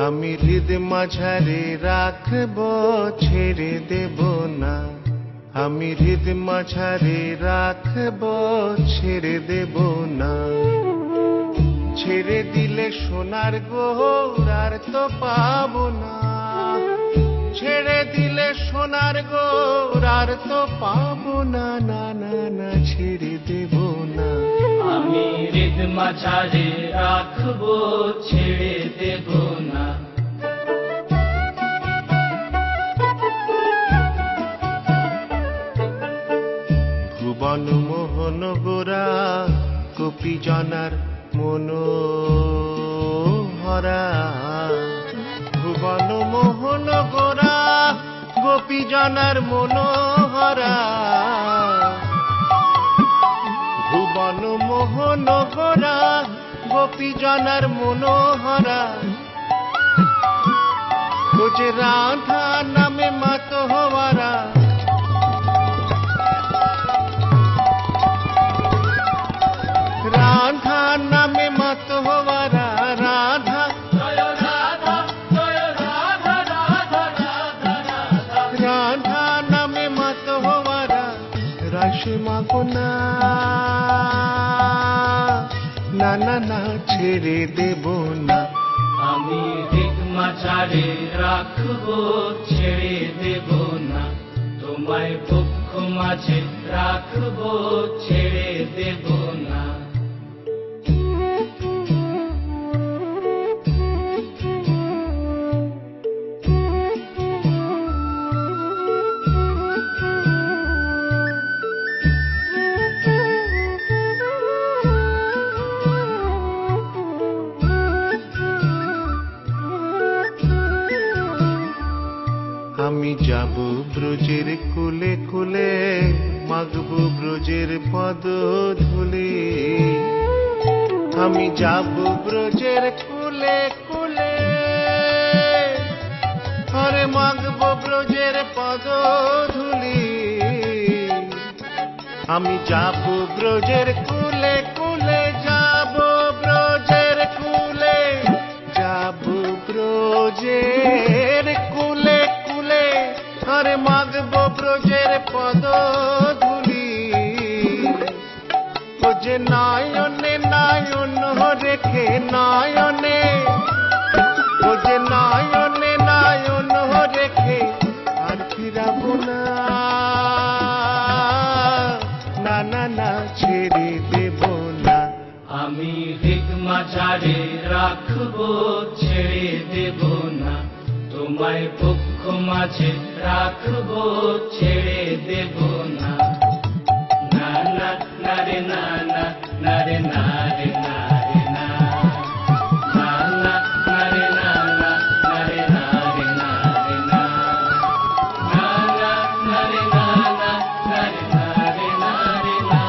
আমি হৃদ মাঝারে রাখব ছেড়ে দেব না, আমি হৃদ মাঝারে রাখব ছেড়ে দেব না। ছেড়ে দিলে সোনার গৌর আর তো পাবো না, ছেড়ে দিলে সোনার গৌর আর তো পাবো না, না না না ছেড়ে দেব না। আমি হৃদ মাঝারে রাখবো ছেড়ে দেব না। ভুবন মোহন গোরা গোপী জনার মনোহরা, ভুবন মোহন গোরা গোপী জনার মনোহরা, ভুবন মোহন গোরা গোপী জনার মনোহরা। তুঝে রাধা নামে মত হওয়ারা, রাধা নামে মত হওয়ারা, রাধা রাধা রাধা রাধা রাধা নামে মত হওয়ারা। রাশে মাগো না, না না না ছেড়ে দেব না। আমি হৃদ মাঝারে রাখবো ছেড়ে দেব না, তোমায় বক্ষ মাঝে রাখবো ছেড়ে দেব না। আমি যাব ব্রজের কুলে কুলে, মাগব ব্রজের পদ ধুলি। আমি যাব ব্রজের কুলে কুলে, আরে মাগব ব্রজের পদ ধুলি। আমি যাব ব্রজের কুলে কুলে, যাব ব্রজের কুলে, যাব ব্রজের কুলে কুলে, আরে মাগব ব্রজের পদ ধুলি। ও যে নয়নে নয়ন রেখে নয়নে, ও যে নয়নে নয়ন রেখে আর ফিরাব না, না না না ছেড়ে দেব না। আমি হৃদ মাঝারে রাখবো ছেড়ে দেব না, তোমায় বক্ষ মাঝে রাখবো ছেড়ে দেব না। না না না রে না না, না রে না রে না রে না, না না না রে না না, না রে না রে না রে না, না না না রে না না, না রে না রে না রে না,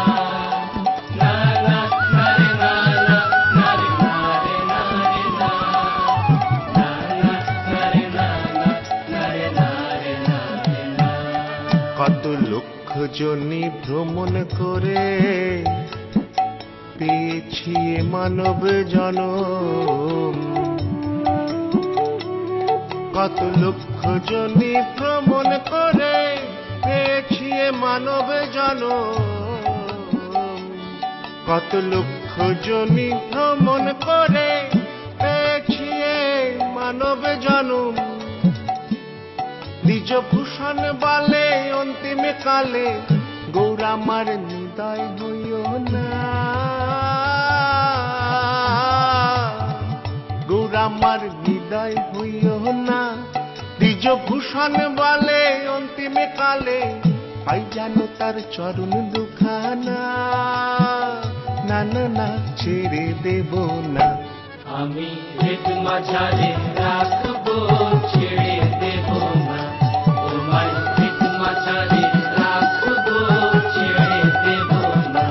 না না না রে না না, না রে না রে না রে না, না না না রে না না, না রে না রে না রে না। কত লক্ষ জনি ভ্রমণ করে পেয়েছি এ মানব জনম, কত লক্ষ জনি ভ্রমণ করে পেয়েছি এ মানব জনম, কত লক্ষ জনি ভ্রমণ করে পেয়েছি এ মানব জনম। নিজ ভূষণ বালে অন্তিম কালে গৌর আমার নিদয় হইও না, গৌর আমার নিদয় হইও না। নিজ ভূষণ বালে অন্তিম কালে পাই জানো তার চরণ দুখানা, না না না ছেড়ে দেব না। আমি হৃদ মাঝারে রাখবো ছেড়ে দেব না, তোমায় হৃদ মাঝারে রাখবো ছেড়ে দেব না।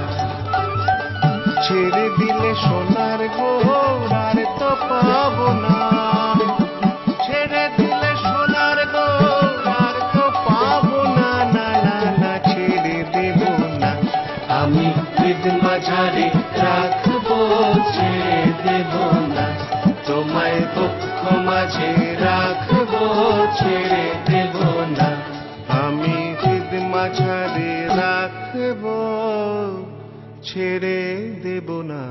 ছেড়ে দিলে সোনার গৌর আর তো পাবো না, ছেড়ে দিলে সোনার গৌর আর তো পাবো না, না না না ছেড়ে দেব না। আমি হৃদ মাঝারে রাখবো ছেড়ে দেব না, তোমায় দুঃখ মাঝে রাখবো ছেড়ে দেব না। আমি হৃদ মাঝারে রাখবো ছেড়ে দেব না।